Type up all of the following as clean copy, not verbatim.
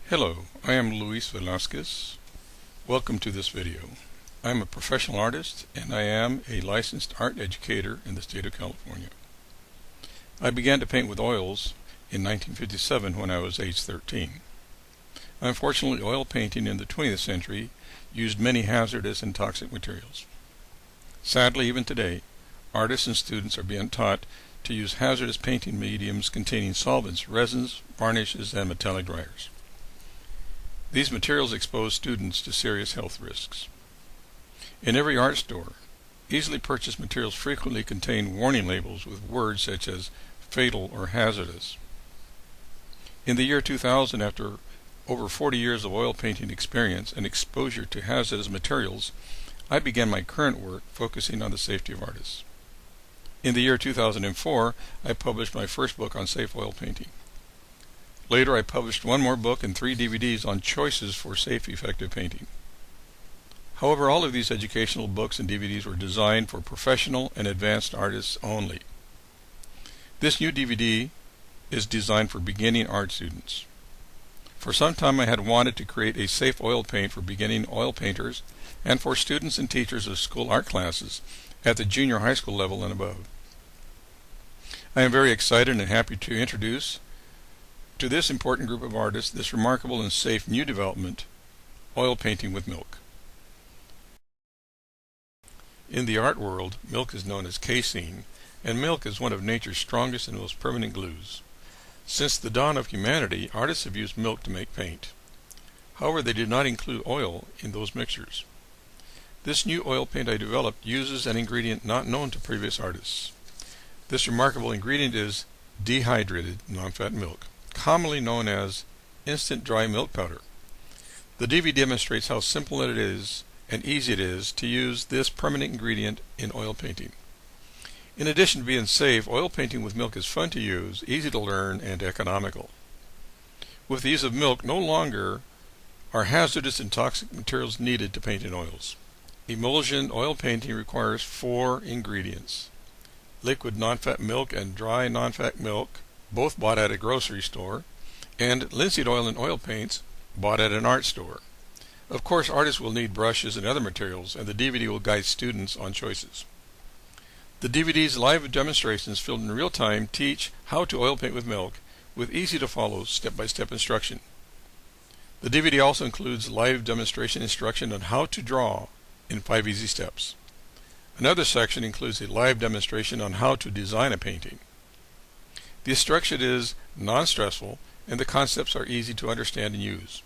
Hello, I am Luis Velasquez. Welcome to this video. I am a professional artist and I am a licensed art educator in the state of California. I began to paint with oils in 1957 when I was age 13. Unfortunately, oil painting in the 20th century used many hazardous and toxic materials. Sadly, even today, artists and students are being taught to use hazardous painting mediums containing solvents, resins, varnishes, and metallic dryers. These materials expose students to serious health risks. In every art store, easily purchased materials frequently contain warning labels with words such as fatal or hazardous. In the year 2000, after over 40 years of oil painting experience and exposure to hazardous materials, I began my current work focusing on the safety of artists. In the year 2004, I published my first book on safe oil painting. Later, I published one more book and 3 DVDs on choices for safe, effective painting. However, all of these educational books and DVDs were designed for professional and advanced artists only. This new DVD is designed for beginning art students. For some time, I had wanted to create a safe oil paint for beginning oil painters and for students and teachers of school art classes at the junior high school level and above. I am very excited and happy to introduce to this important group of artists this remarkable and safe new development, oil painting with milk. In the art world, milk is known as casein, and milk is one of nature's strongest and most permanent glues. Since the dawn of humanity, artists have used milk to make paint. However, they did not include oil in those mixtures. This new oil paint I developed uses an ingredient not known to previous artists. This remarkable ingredient is dehydrated non-fat milk, commonly known as instant dry milk powder. The DVD demonstrates how simple it is and easy it is to use this permanent ingredient in oil painting. In addition to being safe, oil painting with milk is fun to use, easy to learn, and economical. With the use of milk, no longer are hazardous and toxic materials needed to paint in oils. Emulsion oil painting requires 4 ingredients: liquid non-fat milk and dry non-fat milk, both bought at a grocery store, and linseed oil and oil paints bought at an art store. Of course, artists will need brushes and other materials, and the DVD will guide students on choices. The DVD's live demonstrations filmed in real time teach how to oil paint with milk with easy-to-follow step-by-step instruction. The DVD also includes live demonstration instruction on how to draw in 5 easy steps. Another section includes a live demonstration on how to design a painting. The instruction is non-stressful and the concepts are easy to understand and use.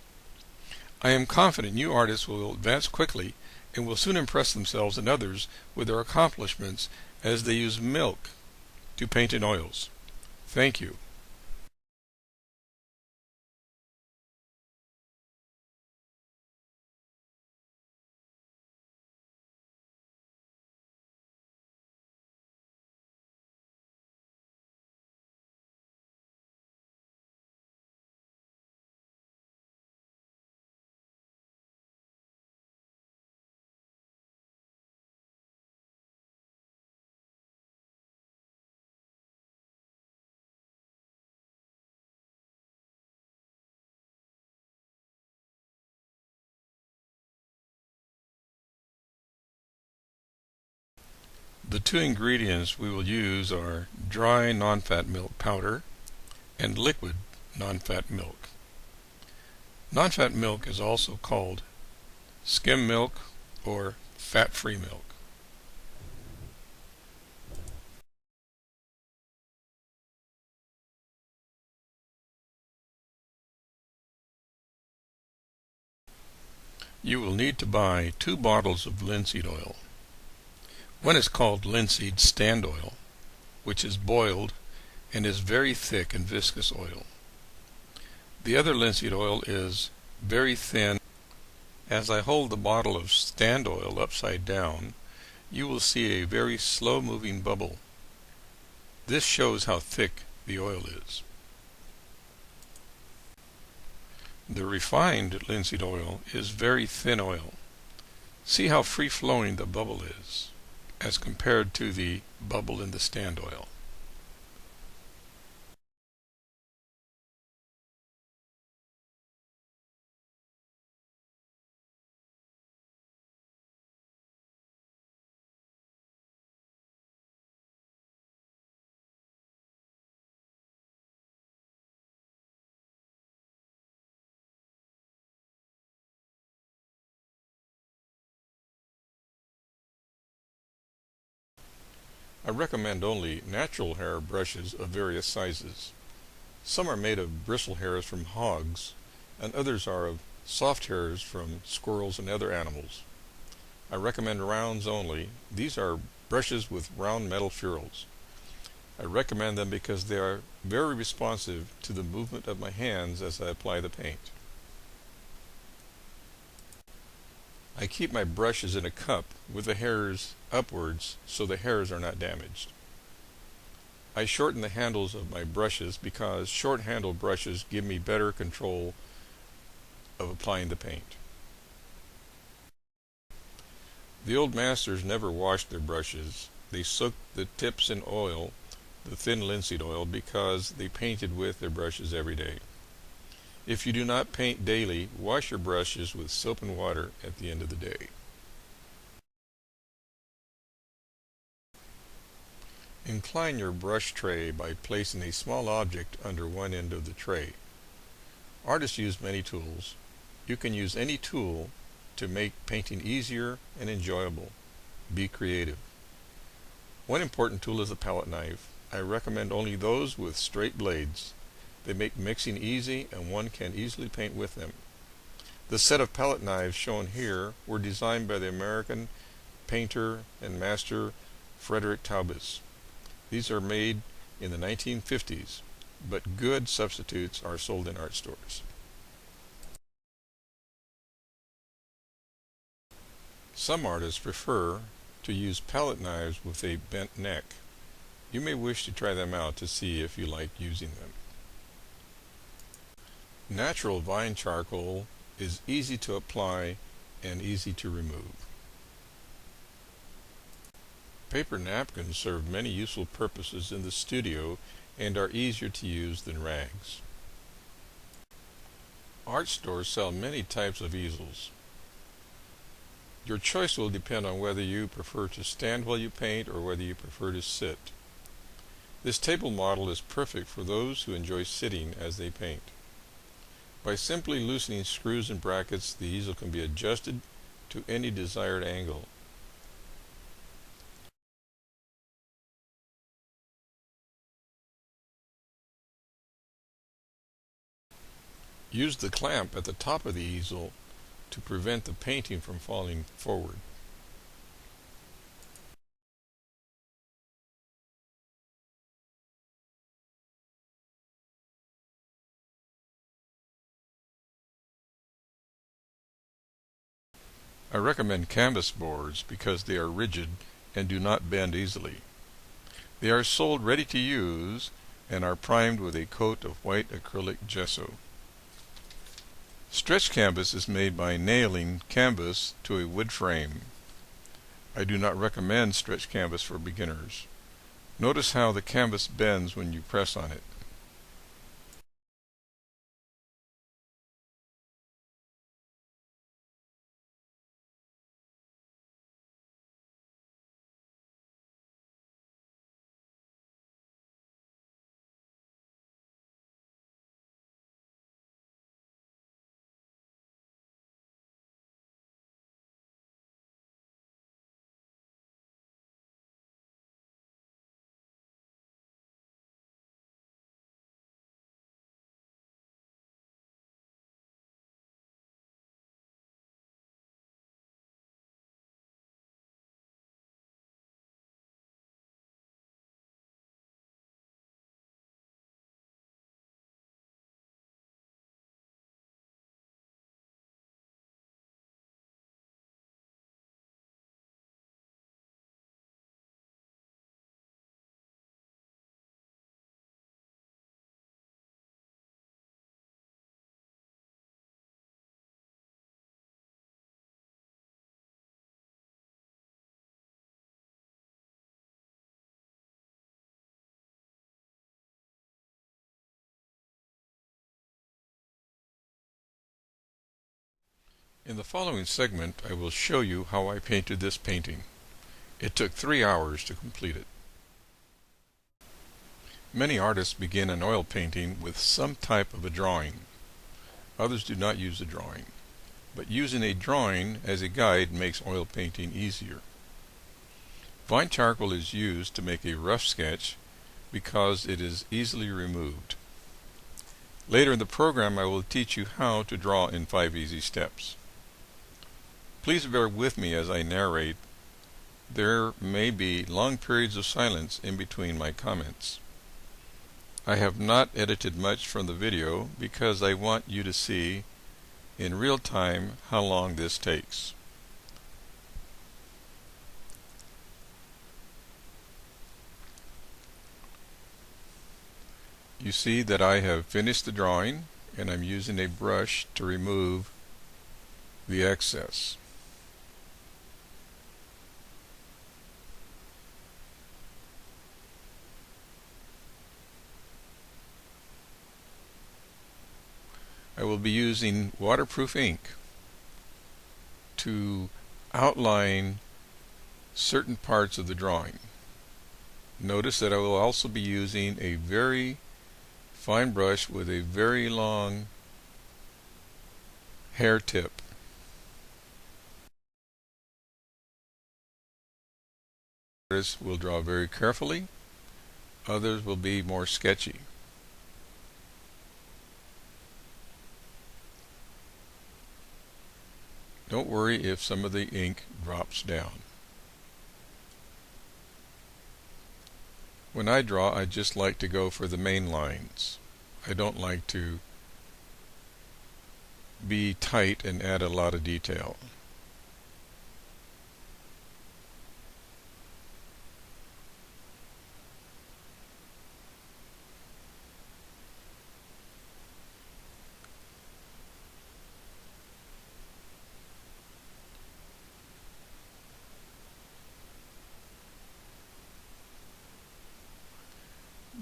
I am confident new artists will advance quickly and will soon impress themselves and others with their accomplishments as they use milk to paint in oils. Thank you. The 2 ingredients we will use are dry non-fat milk powder and liquid non-fat milk. Non-fat milk is also called skim milk or fat-free milk. You will need to buy 2 bottles of linseed oil. One is called linseed stand oil, which is boiled and is very thick and viscous oil. The other linseed oil is very thin. As I hold the bottle of stand oil upside down, you will see a very slow-moving bubble. This shows how thick the oil is. The refined linseed oil is very thin oil. See how free-flowing the bubble is as compared to the bubble in the stand oil. I recommend only natural hair brushes of various sizes. Some are made of bristle hairs from hogs, and others are of soft hairs from squirrels and other animals. I recommend rounds only. These are brushes with round metal ferrules. I recommend them because they are very responsive to the movement of my hands as I apply the paint. I keep my brushes in a cup with the hairs upwards so the hairs are not damaged. I shorten the handles of my brushes because short-handled brushes give me better control of applying the paint. The old masters never washed their brushes. They soaked the tips in oil, the thin linseed oil, because they painted with their brushes every day. If you do not paint daily, wash your brushes with soap and water at the end of the day. Incline your brush tray by placing a small object under one end of the tray. Artists use many tools. You can use any tool to make painting easier and enjoyable. Be creative. One important tool is a palette knife. I recommend only those with straight blades. They make mixing easy and one can easily paint with them. The set of palette knives shown here were designed by the American painter and master Frederick Taubes. These are made in the 1950s, but good substitutes are sold in art stores. Some artists prefer to use palette knives with a bent neck. You may wish to try them out to see if you like using them. Natural vine charcoal is easy to apply and easy to remove. Paper napkins serve many useful purposes in the studio and are easier to use than rags. Art stores sell many types of easels. Your choice will depend on whether you prefer to stand while you paint or whether you prefer to sit. This table model is perfect for those who enjoy sitting as they paint. By simply loosening screws and brackets, the easel can be adjusted to any desired angle. Use the clamp at the top of the easel to prevent the painting from falling forward. I recommend canvas boards because they are rigid and do not bend easily. They are sold ready to use and are primed with a coat of white acrylic gesso. Stretch canvas is made by nailing canvas to a wood frame. I do not recommend stretch canvas for beginners. Notice how the canvas bends when you press on it. In the following segment, I will show you how I painted this painting. It took 3 hours to complete it. Many artists begin an oil painting with some type of a drawing. Others do not use a drawing, but using a drawing as a guide makes oil painting easier. Fine charcoal is used to make a rough sketch because it is easily removed. Later in the program I will teach you how to draw in 5 easy steps. Please bear with me as I narrate. There may be long periods of silence in between my comments. I have not edited much from the video because I want you to see in real time how long this takes. You see that I have finished the drawing and I'm using a brush to remove the excess. I will be using waterproof ink to outline certain parts of the drawing. Notice that I will also be using a very fine brush with a very long hair tip. Others will draw very carefully, others will be more sketchy. Don't worry if some of the ink drops down. When I draw, I just like to go for the main lines. I don't like to be tight and add a lot of detail.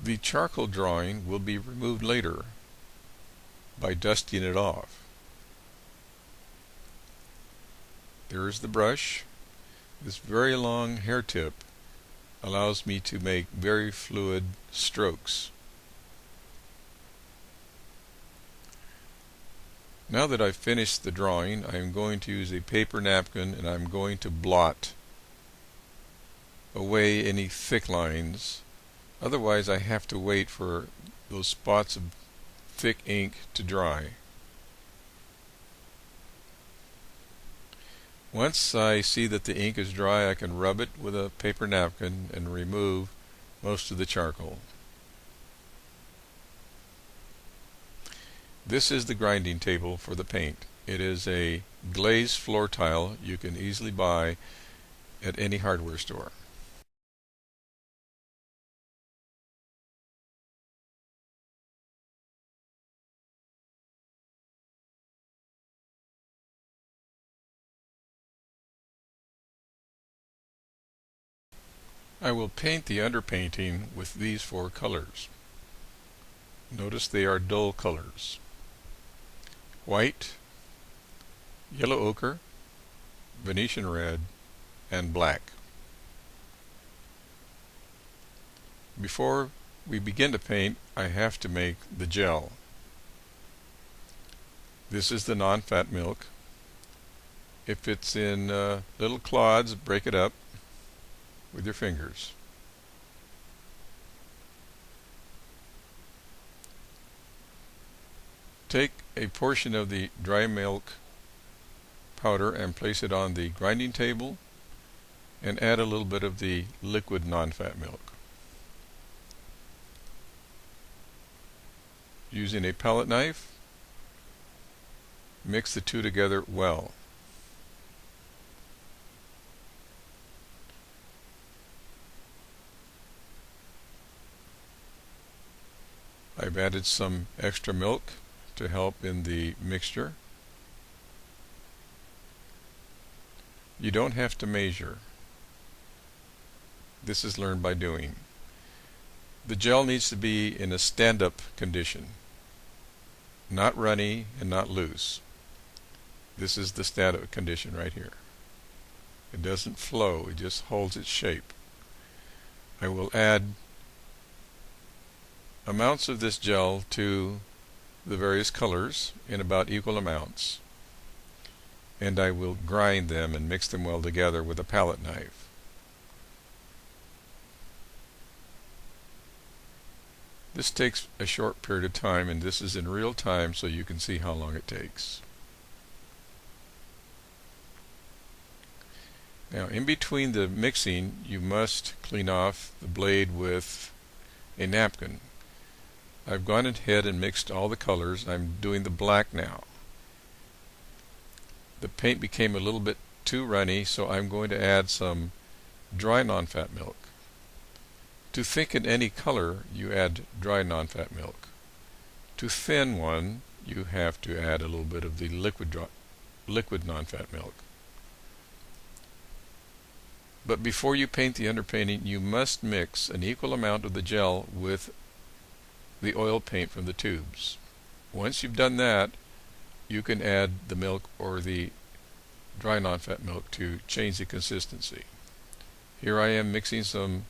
The charcoal drawing will be removed later by dusting it off. There is the brush. This very long hair tip allows me to make very fluid strokes. Now that I've finished the drawing, I am going to use a paper napkin and I'm going to blot away any thick lines. Otherwise, I have to wait for those spots of thick ink to dry. Once I see that the ink is dry, I can rub it with a paper napkin and remove most of the charcoal. This is the grinding table for the paint. It is a glazed floor tile you can easily buy at any hardware store. I will paint the underpainting with these 4 colors. Notice they are dull colors: white, yellow ochre, Venetian red, and black. Before we begin to paint, I have to make the gel. This is the non-fat milk. If it's in little clods, break it up with your fingers. Take a portion of the dry milk powder and place it on the grinding table and add a little bit of the liquid non-fat milk. Using a palette knife, mix the two together well. I've added some extra milk to help in the mixture. You don't have to measure. This is learned by doing. The gel needs to be in a stand-up condition, not runny and not loose. This is the stand-up condition right here. It doesn't flow, it just holds its shape. I will add amounts of this gel to the various colors in about equal amounts, and I will grind them and mix them well together with a palette knife. This takes a short period of time, and this is in real time so you can see how long it takes. Now, in between the mixing, you must clean off the blade with a napkin. I've gone ahead and mixed all the colors. I'm doing the black now. The paint became a little bit too runny, so I'm going to add some dry non-fat milk. To thicken any color, you add dry non-fat milk. To thin one, you have to add a little bit of the liquid non-fat milk. But before you paint the underpainting, you must mix an equal amount of the gel with the oil paint from the tubes. Once you've done that, you can add the milk or the dry non-fat milk to change the consistency. Here I am mixing some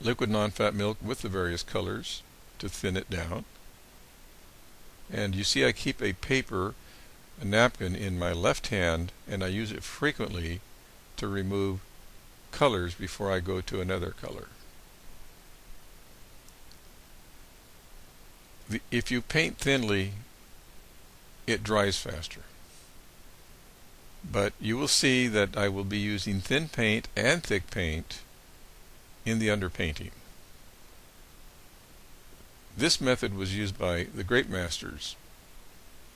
liquid non-fat milk with the various colors to thin it down. And you see I keep a napkin in my left hand, and I use it frequently to remove colors before I go to another color. If you paint thinly, it dries faster. But you will see that I will be using thin paint and thick paint in the underpainting. This method was used by the great masters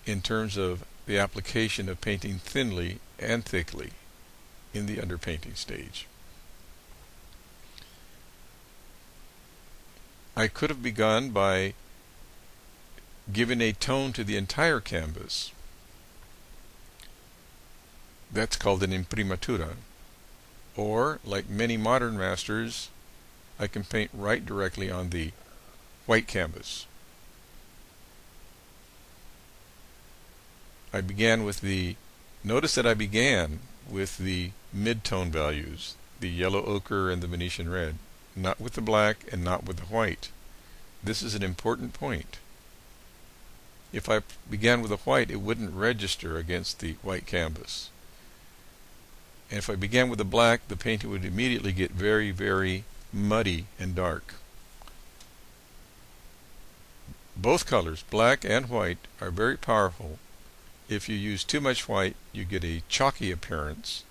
in terms of the application of painting thinly and thickly in the underpainting stage. I could have begun by giving a tone to the entire canvas. That's called an imprimatura. Or, like many modern masters, I can paint right directly on the white canvas. Notice that I began with the mid-tone values, the yellow ochre and the Venetian red, not with the black and not with the white. This is an important point. If I began with the white, it wouldn't register against the white canvas. And if I began with the black, the painting would immediately get very, very muddy and dark. Both colors, black and white, are very powerful. If you use too much white, you get a chalky appearance.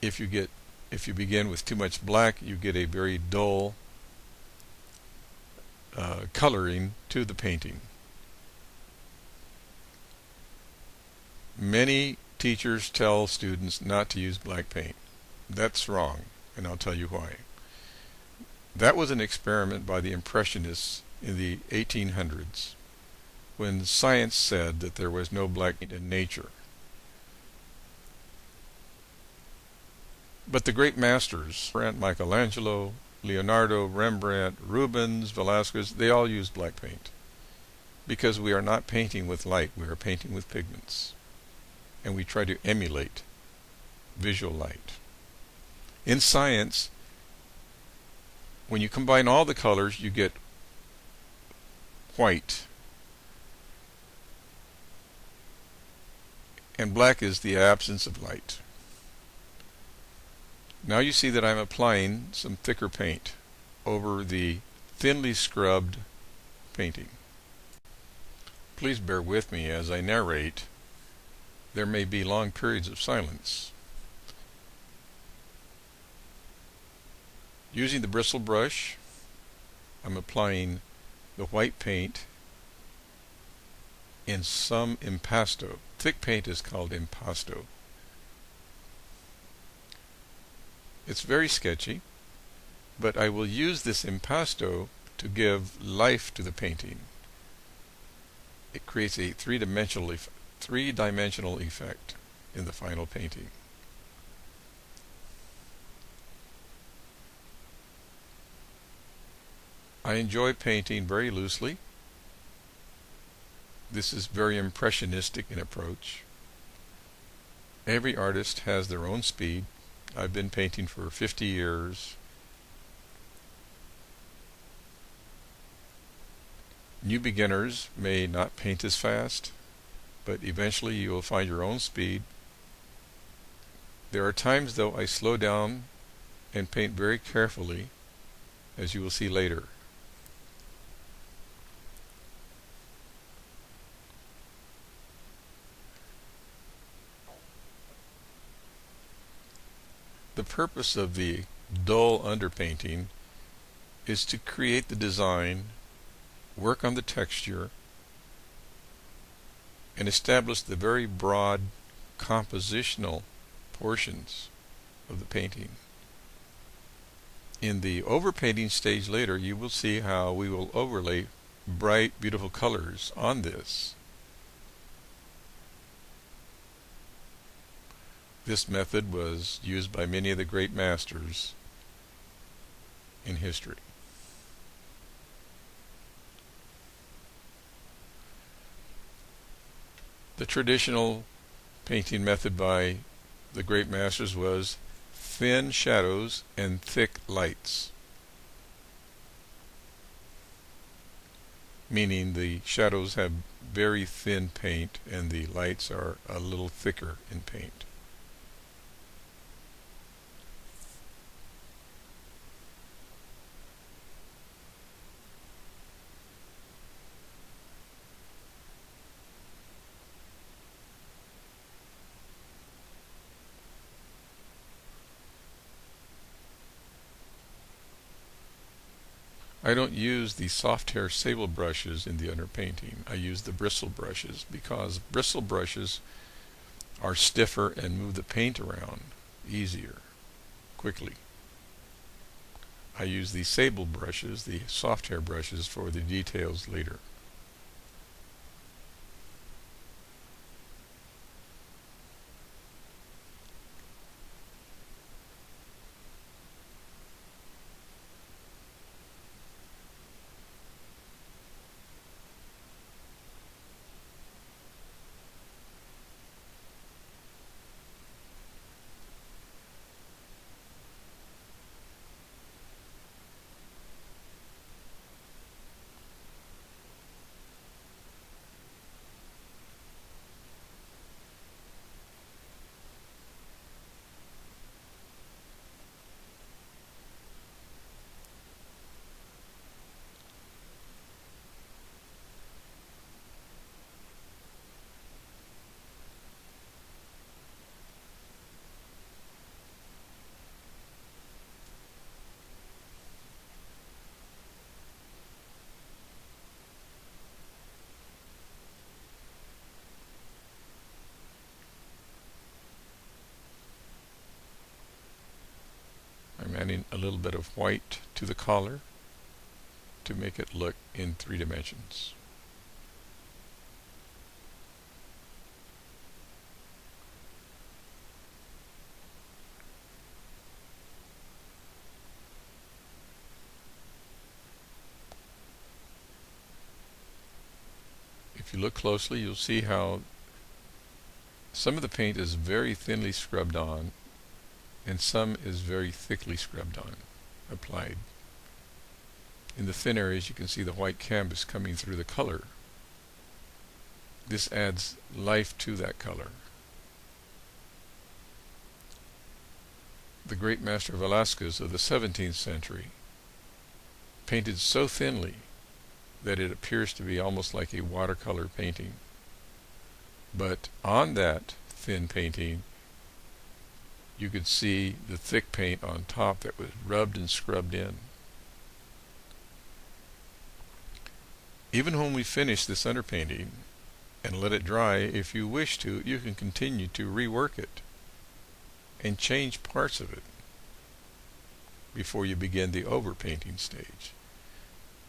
If you begin with too much black, you get a very dull coloring to the painting. Many teachers tell students not to use black paint. That's wrong, and I'll tell you why. That was an experiment by the Impressionists in the 1800s, when science said that there was no black paint in nature. But the great masters, Michelangelo, Leonardo, Rembrandt, Rubens, Velázquez, they all used black paint. Because we are not painting with light, we are painting with pigments. And we try to emulate visual light. In science, when you combine all the colors, you get white. And black is the absence of light. Now you see that I'm applying some thicker paint over the thinly scrubbed painting. Please bear with me as I narrate. There may be long periods of silence. Using the bristle brush, I'm applying the white paint in some impasto. Thick paint is called impasto. It's very sketchy, but I will use this impasto to give life to the painting. It creates a three-dimensional effect in the final painting. I enjoy painting very loosely. This is very impressionistic in approach. Every artist has their own speed. I've been painting for 50 years. New beginners may not paint as fast, but eventually you will find your own speed. There are times, though, I slow down and paint very carefully, as you will see later. the purpose of the dull underpainting is to create the design, work on the texture, and establish the very broad compositional portions of the painting. In the overpainting stage later, you will see how we will overlay bright, beautiful colors on this. This method was used by many of the great masters in history. The traditional painting method by the great masters was thin shadows and thick lights, meaning the shadows have very thin paint and the lights are a little thicker in paint. I don't use the soft hair sable brushes in the underpainting. I use the bristle brushes because bristle brushes are stiffer and move the paint around easier, quickly. I use the sable brushes, the soft hair brushes, for the details later. I'm adding a little bit of white to the collar to make it look in 3 dimensions. If you look closely, you'll see how some of the paint is very thinly scrubbed on and some is very thickly scrubbed on, applied. In the thin areas you can see the white canvas coming through the color. This adds life to that color. The great master Velázquez of the 17th century painted so thinly that it appears to be almost like a watercolor painting. But on that thin painting you could see the thick paint on top that was rubbed and scrubbed in. Even when we finish this underpainting and let it dry, if you wish to, you can continue to rework it and change parts of it before you begin the overpainting stage.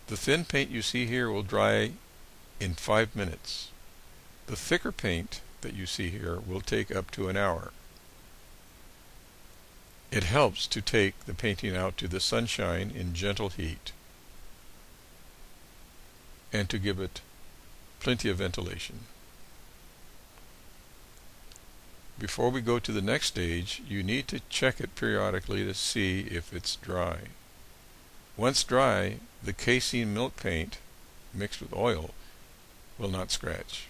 The thin paint you see here will dry in 5 minutes. The thicker paint that you see here will take up to an hour. It helps to take the painting out to the sunshine in gentle heat and to give it plenty of ventilation. Before we go to the next stage, you need to check it periodically to see if it's dry. Once dry, the casein milk paint mixed with oil will not scratch.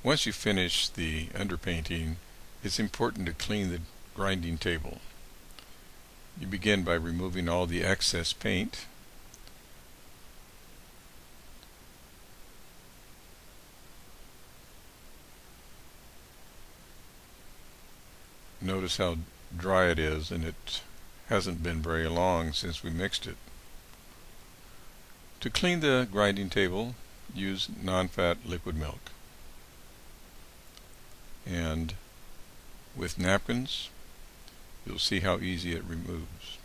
Once you finish the underpainting, it's important to clean the grinding table. You begin by removing all the excess paint Notice how dry it is, and it hasn't been very long since we mixed it. To clean the grinding table, use non-fat liquid milk. And with napkins, you'll see how easy it removes.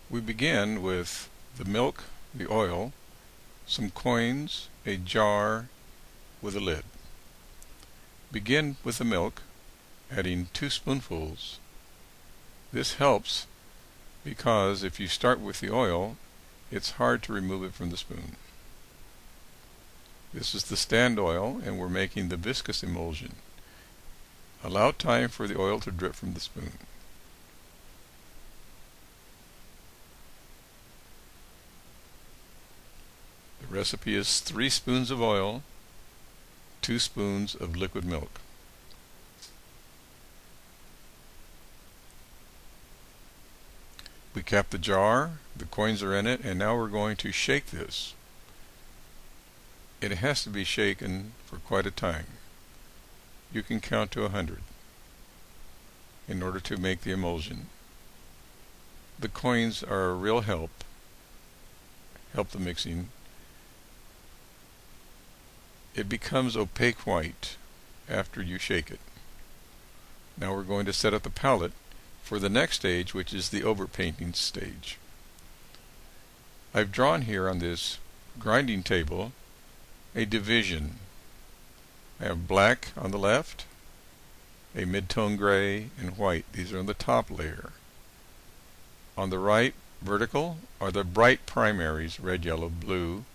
We begin with the milk, the oil, some coins, a jar with a lid. Begin with the milk, adding 2 spoonfuls. This helps because if you start with the oil, it's hard to remove it from the spoon. This is the stand oil, and we're making the viscous emulsion. Allow time for the oil to drip from the spoon. The recipe is 3 spoons of oil, 2 spoons of liquid milk. We cap the jar, the coins are in it, and now we're going to shake this. It has to be shaken for quite a time. You can count to 100 in order to make the emulsion. The coins are a real help the mixing. It becomes opaque white after you shake it. Now we're going to set up the palette for the next stage, which is the overpainting stage. I've drawn here on this grinding table a division. I have black on the left, a mid-tone gray, and white. These are on the top layer. On the right, vertical, are the bright primaries, red, yellow, blue.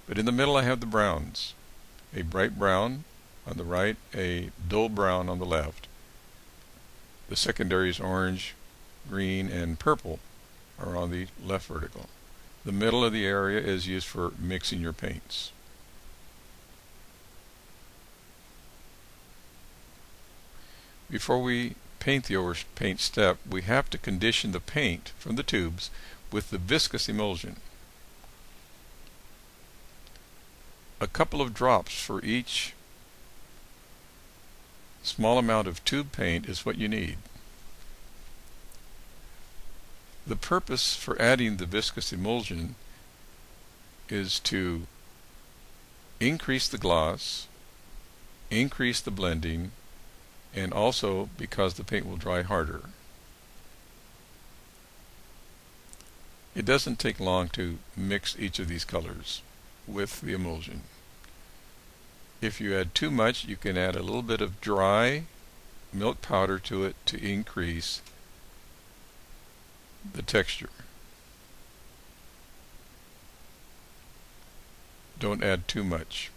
But in the middle I have the browns. A bright brown on the right, a dull brown on the left. The secondaries orange, green, and purple are on the left vertical. The middle of the area is used for mixing your paints. Before we paint the overpaint step, we have to condition the paint from the tubes with the viscous emulsion. A couple of drops for each small amount of tube paint is what you need. The purpose for adding the viscous emulsion is to increase the gloss, increase the blending, and also because the paint will dry harder. It doesn't take long to mix each of these colors with the emulsion. If you add too much, you can add a little bit of dry milk powder to it to increase the texture. Don't add too much,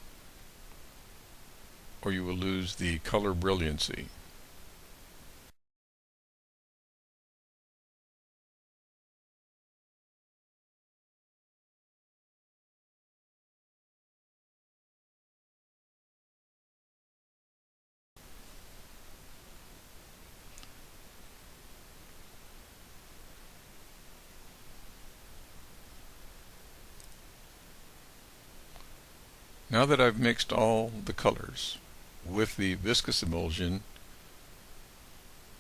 or you will lose the color brilliancy. Now that I've mixed all the colors with the viscous emulsion,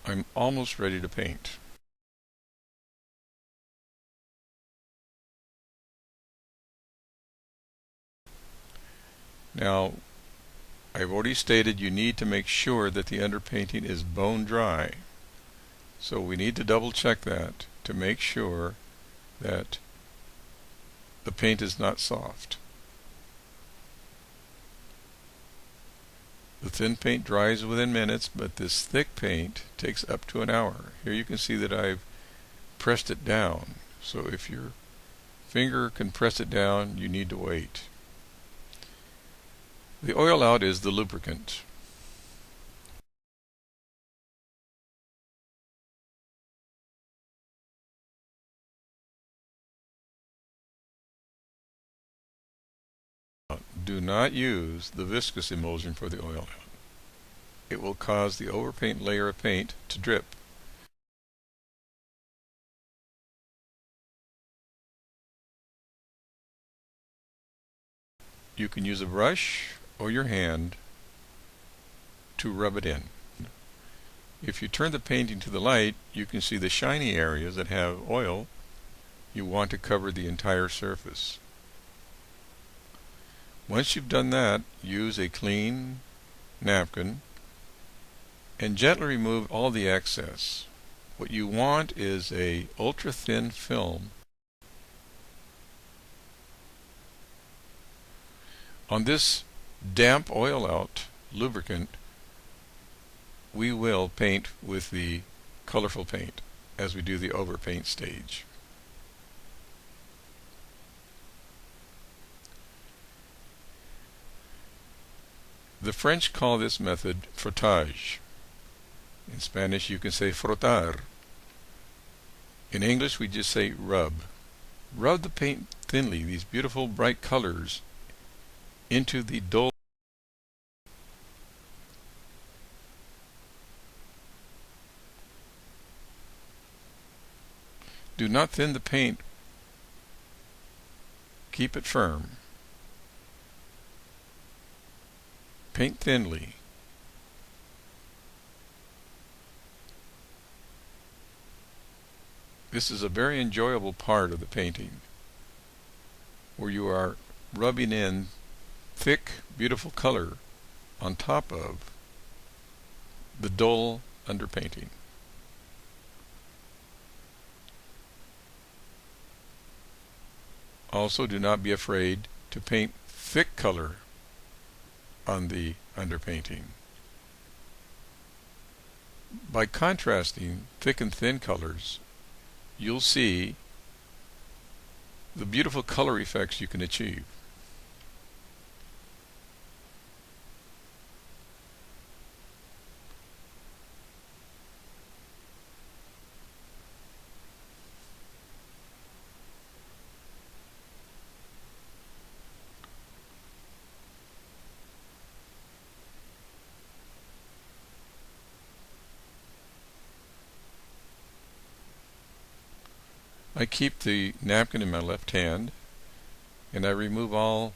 I'm almost ready to paint. Now, I've already stated you need to make sure that the underpainting is bone dry. So we need to double check that to make sure that the paint is not soft. The thin paint dries within minutes, but this thick paint takes up to an hour. Here you can see that I've pressed it down. So if you're finger can press it down, you need to wait. The oil out is the lubricant. Do not use the viscous emulsion for the oil out. It will cause the overpaint layer of paint to drip. You can use a brush or your hand to rub it in. If you turn the painting to the light, you can see the shiny areas that have oil. You want to cover the entire surface. Once you've done that, use a clean napkin and gently remove all the excess. What you want is a ultra thin film. On this damp oil out lubricant, we will paint with the colorful paint as we do the overpaint stage. The French call this method frottage. In Spanish you can say frotar. In English we just say rub. Rub the paint thinly, these beautiful bright colors, into the dull. Do not thin the paint. Keep it firm. Paint thinly. This is a very enjoyable part of the painting, where you are rubbing in thick, beautiful color on top of the dull underpainting. Also, do not be afraid to paint thick color on the underpainting. By contrasting thick and thin colors, you'll see the beautiful color effects you can achieve. I keep the napkin in my left hand and I remove all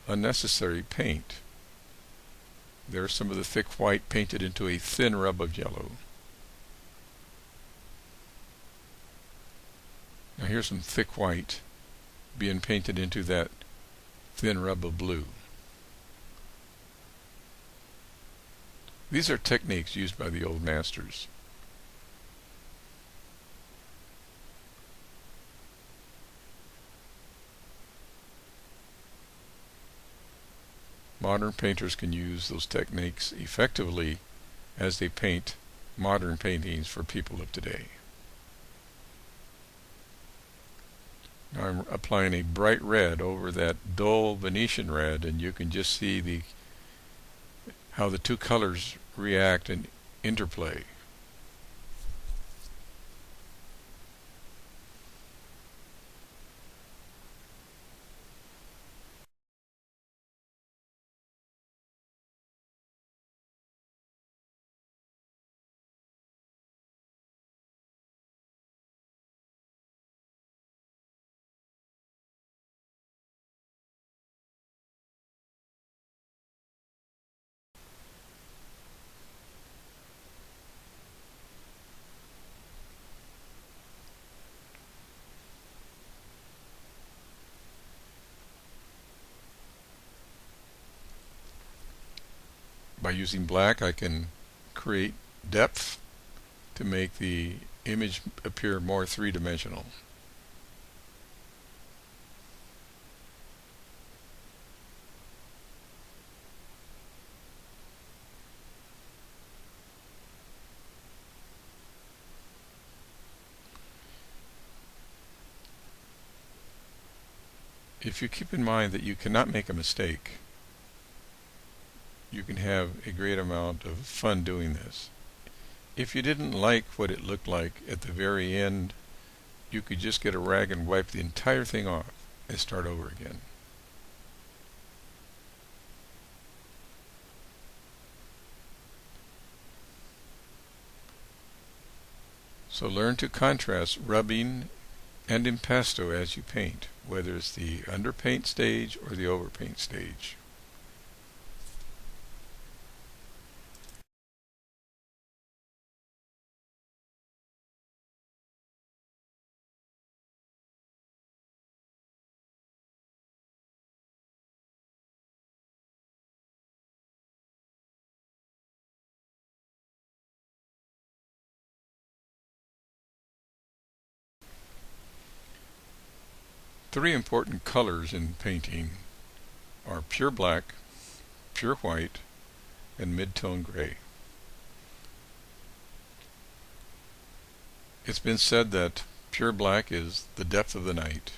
unnecessary paint. There's some of the thick white painted into a thin rub of yellow. Now here's some thick white being painted into that thin rub of blue. These are techniques used by the old masters. Modern painters can use those techniques effectively as they paint modern paintings for people of today. Now I'm applying a bright red over that dull Venetian red, and you can just see how the two colors react and interplay. By using black, I can create depth to make the image appear more three-dimensional. If you keep in mind that you cannot make a mistake, you can have a great amount of fun doing this. If you didn't like what it looked like at the very end, you could just get a rag and wipe the entire thing off and start over again. So learn to contrast rubbing and impasto as you paint, whether it's the underpaint stage or the overpaint stage. Three important colors in painting are pure black, pure white, and mid-tone gray. It's been said that pure black is the depth of the night,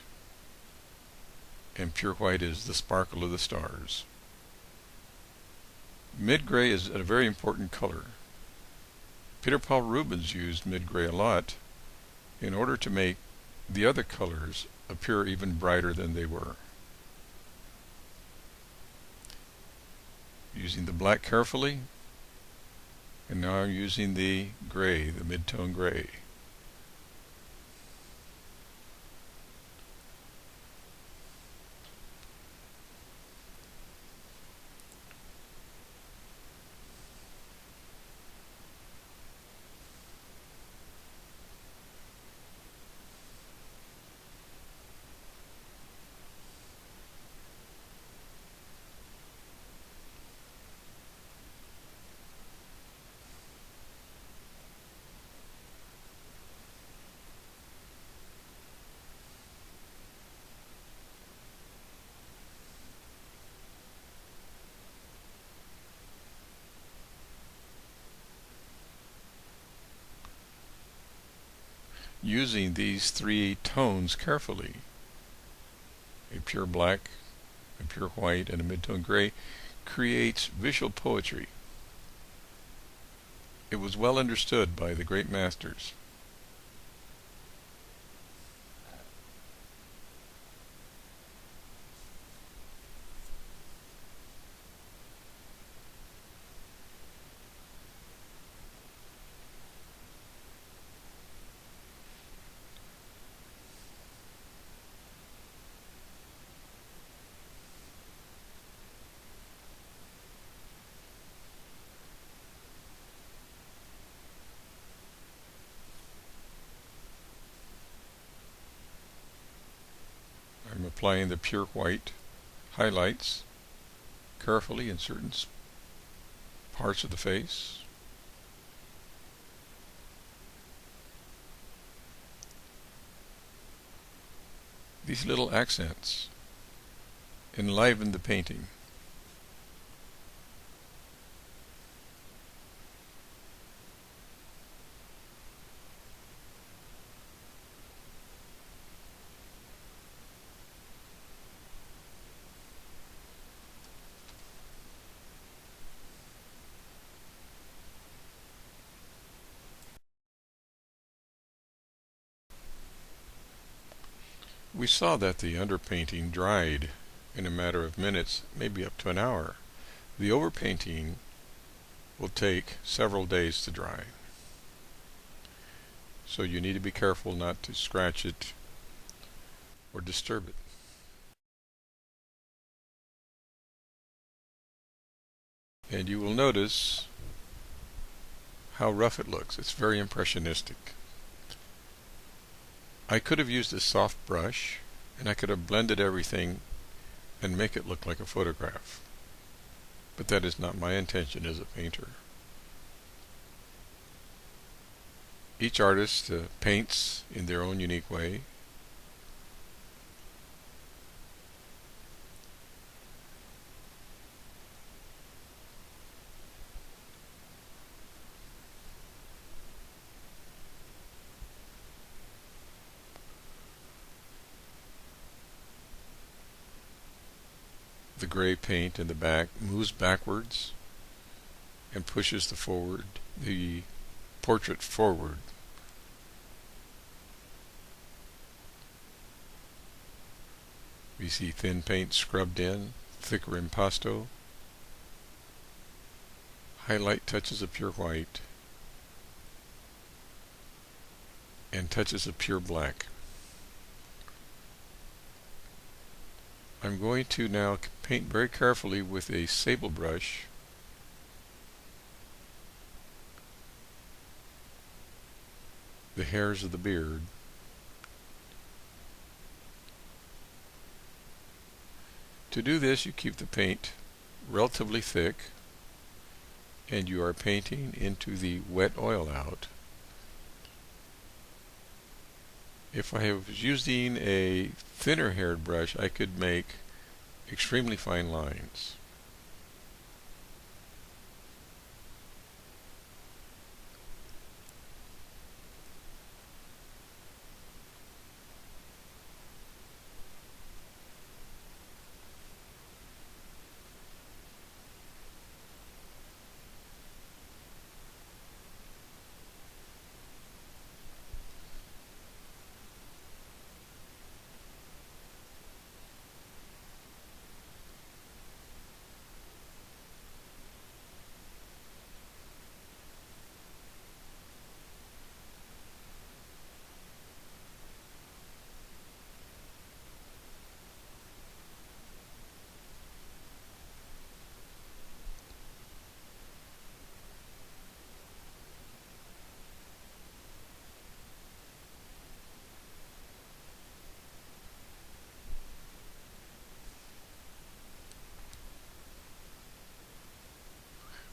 and pure white is the sparkle of the stars. Mid-gray is a very important color. Peter Paul Rubens used mid-gray a lot in order to make the other colors appear even brighter than they were. Using the black carefully, and now I'm using the gray, the mid-tone gray. Using these three tones carefully, a pure black, a pure white, and a mid-tone gray, creates visual poetry. It was well understood by the great masters. I'm applying the pure white highlights carefully in certain parts of the face. These little accents enliven the painting. We saw that the underpainting dried in a matter of minutes, maybe up to an hour. The overpainting will take several days to dry. So you need to be careful not to scratch it or disturb it. And you will notice how rough it looks. It's very impressionistic. I could have used a soft brush, and I could have blended everything and make it look like a photograph. But that is not my intention as a painter. Each artist paints in their own unique way. the gray paint in the back moves backwards and pushes the portrait forward. We see thin paint scrubbed in, thicker impasto, highlight touches of pure white, and touches of pure black. I'm going to now paint very carefully with a sable brush the hairs of the beard. To do this, you keep the paint relatively thick and you are painting into the wet oil out. If I was using a thinner haired brush, I could make extremely fine lines.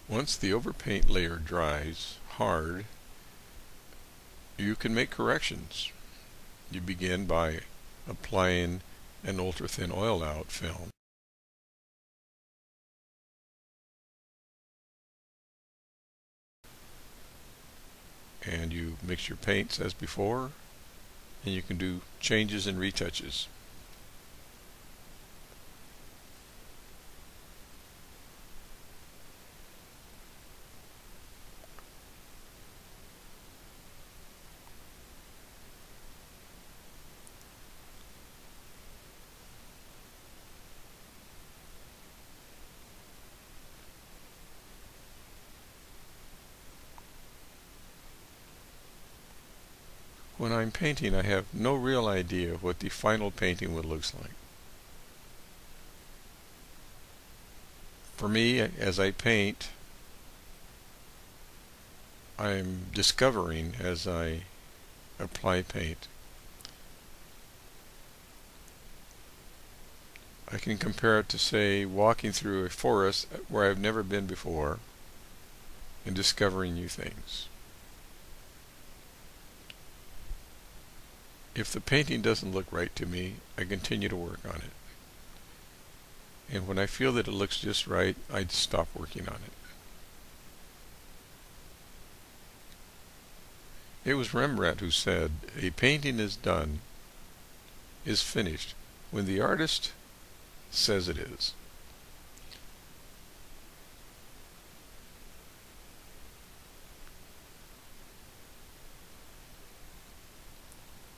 Once the overpaint layer dries hard, you can make corrections. You begin by applying an ultra-thin oil out film. And you mix your paints as before, and you can do changes and retouches. When I'm painting, I have no real idea what the final painting will look like. For me, as I paint, I'm discovering as I apply paint. I can compare it to, say, walking through a forest where I've never been before and discovering new things. If the painting doesn't look right to me, I continue to work on it. And when I feel that it looks just right, I stop working on it. It was Rembrandt who said, "A painting is done, is finished, when the artist says it is."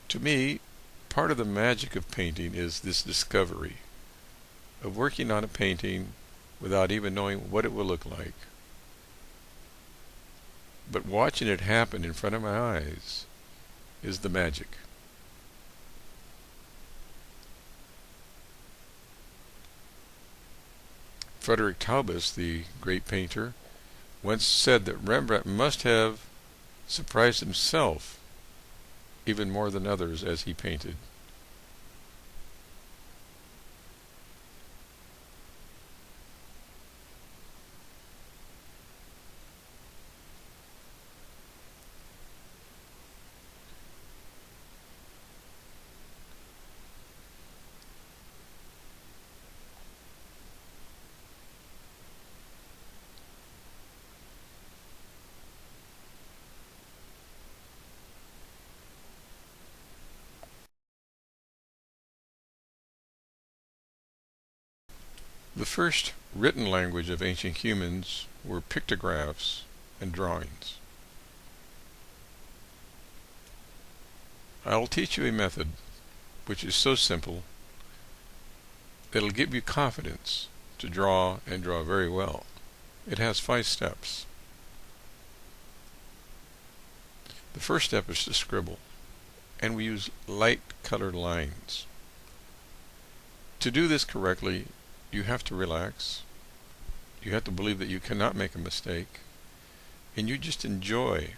To me, part of the magic of painting is this discovery of working on a painting without even knowing what it will look like, but watching it happen in front of my eyes is the magic. Frederick Taubes, the great painter, once said that Rembrandt must have surprised himself even more than others as he painted. The first written language of ancient humans were pictographs and drawings. I'll teach you a method which is so simple that it'll give you confidence to draw and draw very well. It has 5 steps. The first step is to scribble, and we use light colored lines. To do this correctly, you have to relax. You have to believe that you cannot make a mistake, and you just enjoy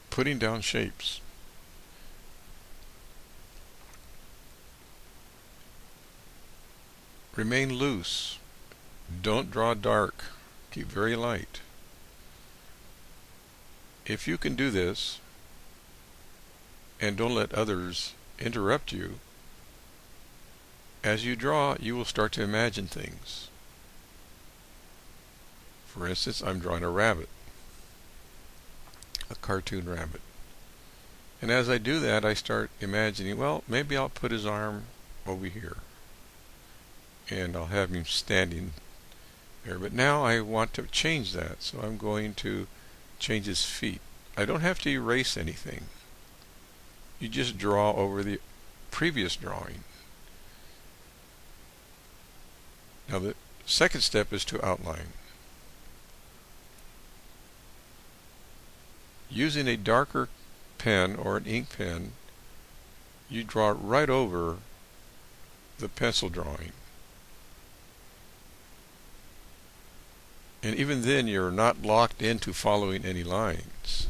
putting down shapes. Remain loose. Don't draw dark. Keep very light. If you can do this, and don't let others interrupt you, as you draw, you will start to imagine things. For instance, I'm drawing a rabbit, a cartoon rabbit. And as I do that, I start imagining, well, maybe I'll put his arm over here, and I'll have him standing there. But now I want to change that, so I'm going to change his feet. I don't have to erase anything. You just draw over the previous drawing. Now the second step is to outline. Using a darker pen or an ink pen, you draw right over the pencil drawing. And even then, you're not locked into following any lines.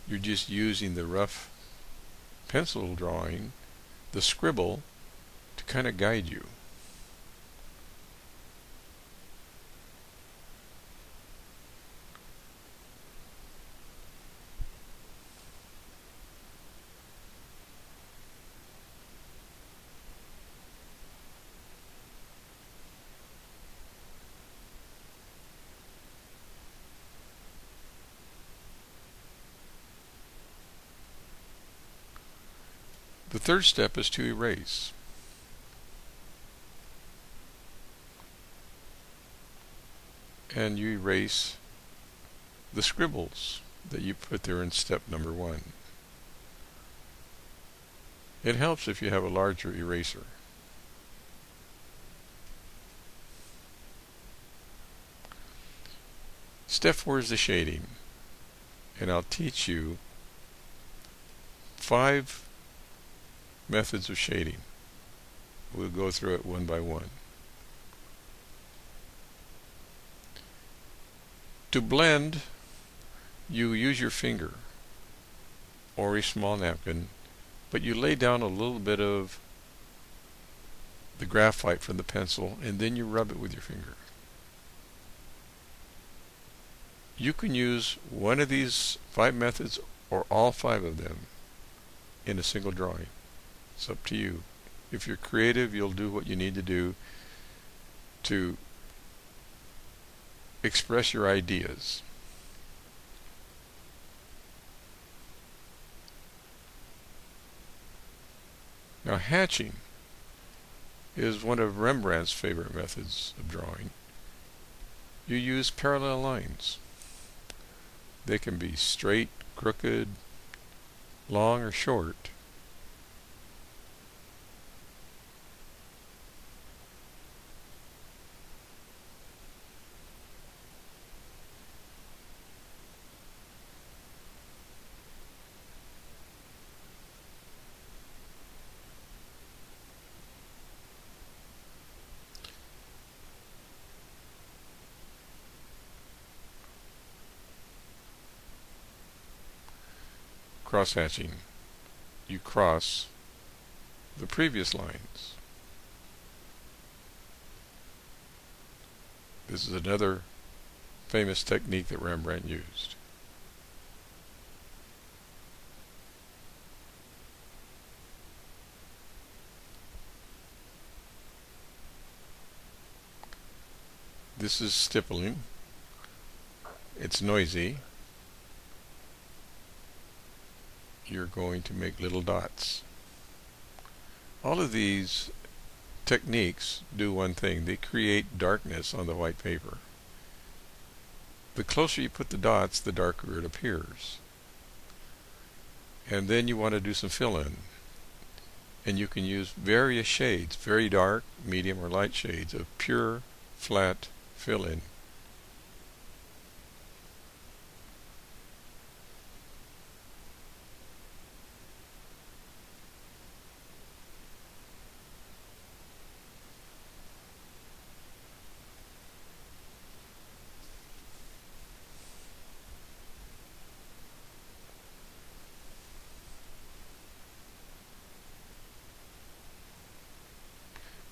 You're just using the rough pencil drawing, the scribble, to kind of guide you. The third step is to erase. And you erase the scribbles that you put there in step number 1. It helps if you have a larger eraser. Step 4 is the shading. And I'll teach you 5 methods of shading. We'll go through it one by one. To blend, you use your finger or a small napkin, but you lay down a little bit of the graphite from the pencil and then you rub it with your finger. You can use one of these 5 methods or all 5 of them in a single drawing. It's up to you. If you're creative, you'll do what you need to do to express your ideas. Now, hatching is one of Rembrandt's favorite methods of drawing. You use parallel lines. They can be straight, crooked, long, or short. Cross-hatching. You cross the previous lines. This is another famous technique that Rembrandt used. This is stippling. It's noisy. You're going to make little dots. All of these techniques do one thing: they create darkness on the white paper. The closer you put the dots, the darker it appears. And then you want to do some fill-in. And you can use various shades, very dark, medium, or light shades of pure, flat fill-in.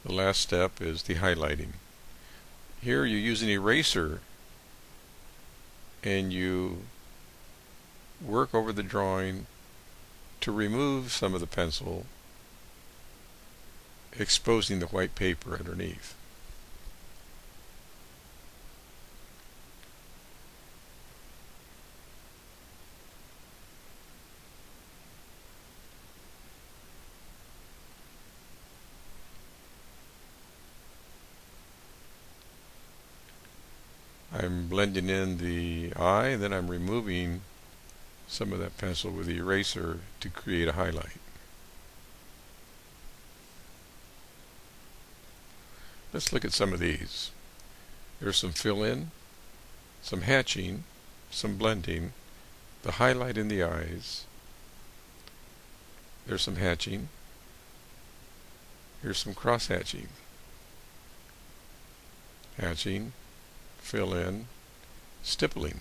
The last step is the highlighting. Here you use an eraser and you work over the drawing to remove some of the pencil, exposing the white paper underneath. I'm blending in the eye, then I'm removing some of that pencil with the eraser to create a highlight. Let's look at some of these. There's some fill-in, some hatching, some blending, the highlight in the eyes. There's some hatching. Here's some cross-hatching. Hatching, fill-in, stippling.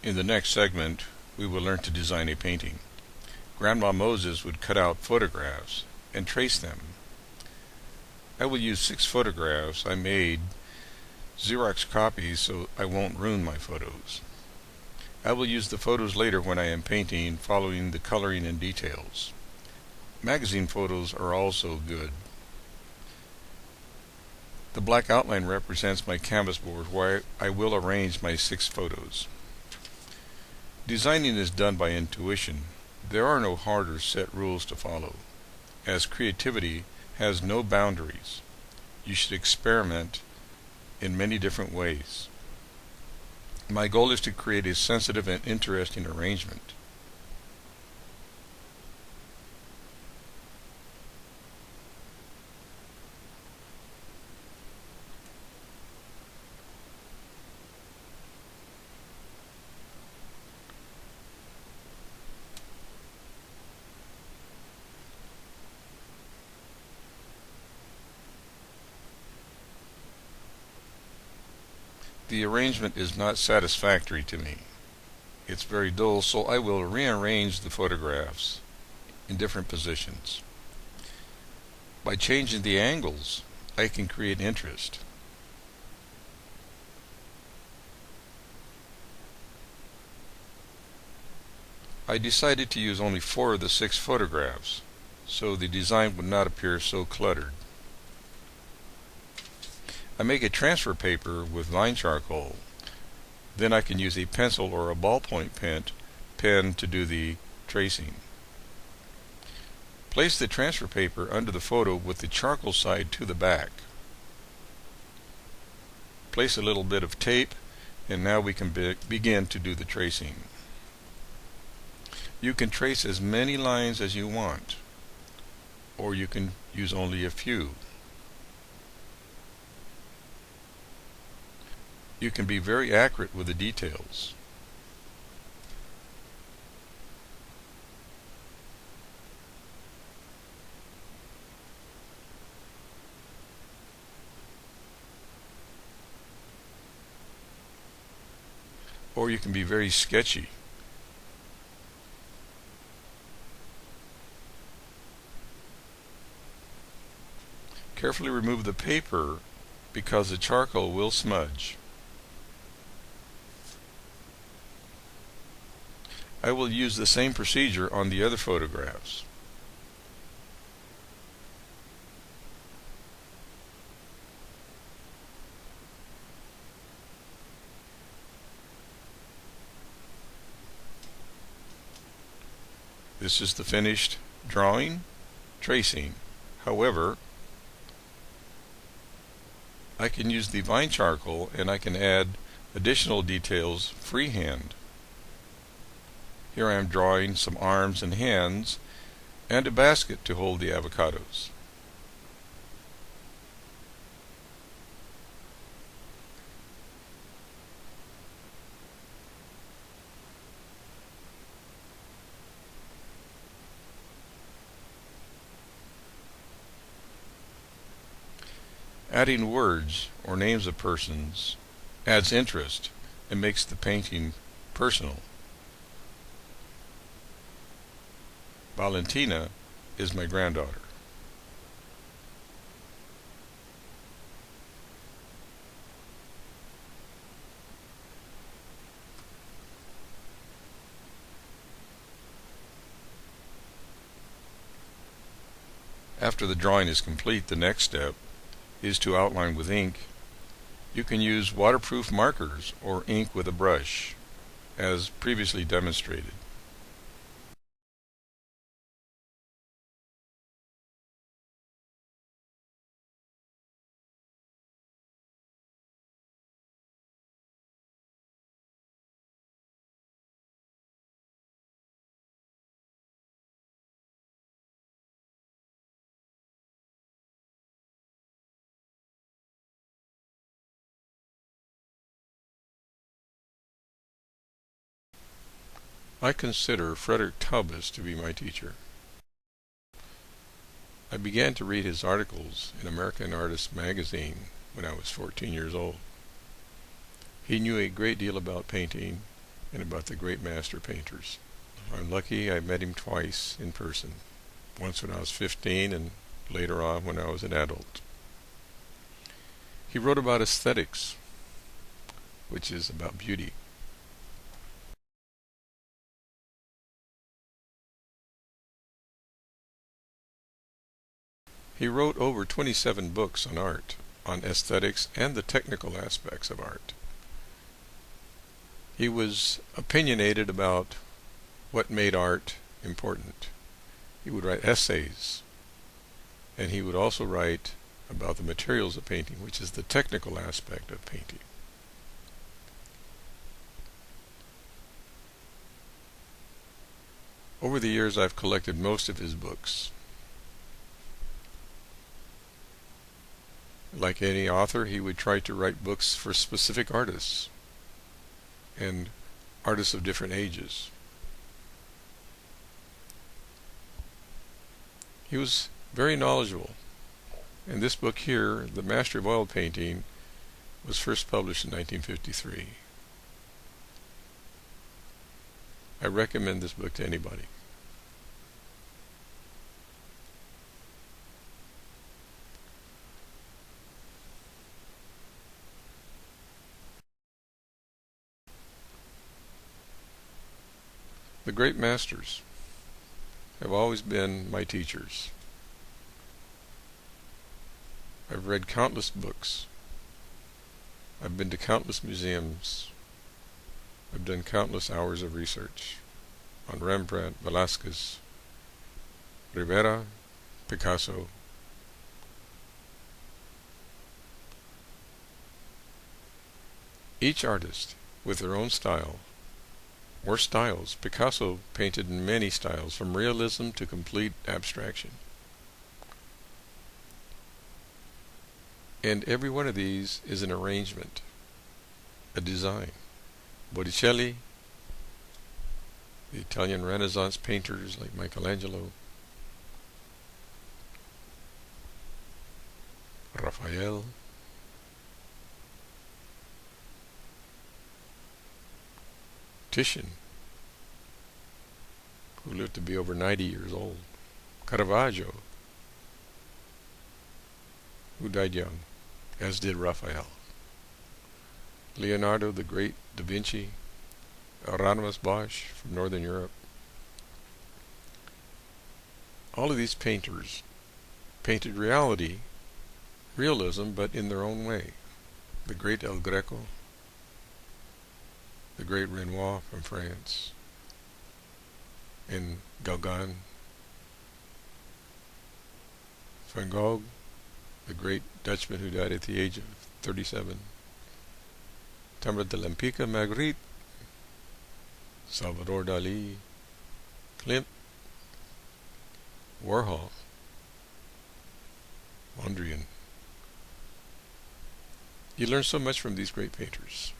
In the next segment, we will learn to design a painting. Grandma Moses would cut out photographs and trace them. I will use 6 photographs I made Xerox copies so I won't ruin my photos. I will use the photos later when I am painting, following the coloring and details. Magazine photos are also good. The black outline represents my canvas board where I will arrange my 6 photos. Designing is done by intuition. There are no hard or set rules to follow, as creativity has no boundaries. You should experiment in many different ways. My goal is to create a sensitive and interesting arrangement. The arrangement is not satisfactory to me. It's very dull, so I will rearrange the photographs in different positions. By changing the angles, I can create interest. I decided to use only 4 of the 6 photographs, so the design would not appear so cluttered. I make a transfer paper with line charcoal. Then I can use a pencil or a ballpoint pen to do the tracing. Place the transfer paper under the photo with the charcoal side to the back. Place a little bit of tape, and now we can begin to do the tracing. You can trace as many lines as you want, or you can use only a few. You can be very accurate with the details. Or you can be very sketchy. Carefully remove the paper because the charcoal will smudge. I will use the same procedure on the other photographs. This is the finished drawing, tracing. However, I can use the vine charcoal and I can add additional details freehand. Here I am drawing some arms and hands and a basket to hold the avocados. Adding words or names of persons adds interest and makes the painting personal. Valentina is my granddaughter. After the drawing is complete, the next step is to outline with ink. You can use waterproof markers or ink with a brush, as previously demonstrated. I consider Frederick Taubes to be my teacher. I began to read his articles in American Artist magazine when I was 14 years old. He knew a great deal about painting and about the great master painters. I'm lucky I met him twice in person, once when I was 15 and later on when I was an adult. He wrote about aesthetics, which is about beauty. He wrote over 27 books on art, on aesthetics and the technical aspects of art. He was opinionated about what made art important. He would write essays, and he would also write about the materials of painting, which is the technical aspect of painting. Over the years, I've collected most of his books. Like any author, he would try to write books for specific artists and artists of different ages. He was very knowledgeable, and this book here, The Mastery of Oil Painting, was first published in 1953. I recommend this book to anybody. The great masters have always been my teachers. I've read countless books. I've been to countless museums. I've done countless hours of research on Rembrandt, Velázquez, Rivera, Picasso. Each artist with their own style or styles. Picasso painted in many styles, from realism to complete abstraction. And every one of these is an arrangement, a design. Botticelli, the Italian Renaissance painters like Michelangelo, Raphael, Titian, who lived to be over 90 years old, Caravaggio, who died young, as did Raphael, Leonardo the Great, Da Vinci, Erasmus Bosch from Northern Europe. All of these painters painted reality, realism, but in their own way. The great El Greco, the great Renoir from France, and Gauguin, Van Gogh, the great Dutchman who died at the age of 37, Timbre de l'Empire Magritte, Salvador Dali, Klimt, Warhol, Mondrian. You learn so much from these great painters.